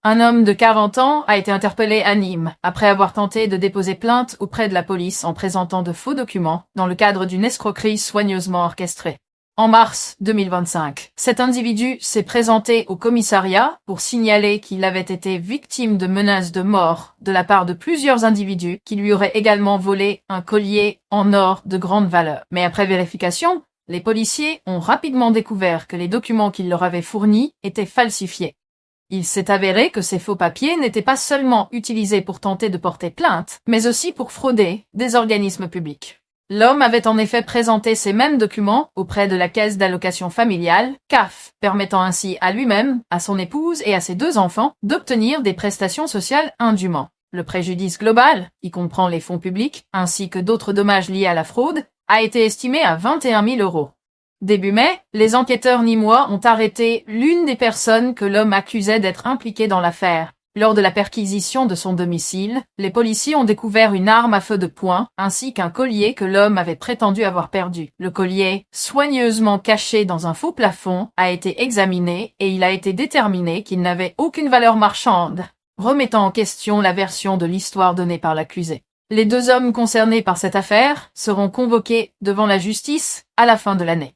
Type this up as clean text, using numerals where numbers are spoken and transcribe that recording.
Un homme de 40 ans a été interpellé à Nîmes après avoir tenté de déposer plainte auprès de la police en présentant de faux documents dans le cadre d'une escroquerie soigneusement orchestrée. En mars 2025, cet individu s'est présenté au commissariat pour signaler qu'il avait été victime de menaces de mort de la part de plusieurs individus qui lui auraient également volé un collier en or de grande valeur. Mais après vérification, les policiers ont rapidement découvert que les documents qu'il leur avait fournis étaient falsifiés. Il s'est avéré que ces faux papiers n'étaient pas seulement utilisés pour tenter de porter plainte, mais aussi pour frauder des organismes publics. L'homme avait en effet présenté ces mêmes documents auprès de la caisse d'allocation familiale, CAF, permettant ainsi à lui-même, à son épouse et à ses 2 enfants d'obtenir des prestations sociales indûment. Le préjudice global, y comprend les fonds publics, ainsi que d'autres dommages liés à la fraude, a été estimé à 21 000 €. Début mai, les enquêteurs nîmois ont arrêté l'une des personnes que l'homme accusait d'être impliquée dans l'affaire. Lors de la perquisition de son domicile, les policiers ont découvert une arme à feu de poing ainsi qu'un collier que l'homme avait prétendu avoir perdu. Le collier, soigneusement caché dans un faux plafond, a été examiné et il a été déterminé qu'il n'avait aucune valeur marchande, remettant en question la version de l'histoire donnée par l'accusé. Les 2 hommes concernés par cette affaire seront convoqués devant la justice à la fin de l'année.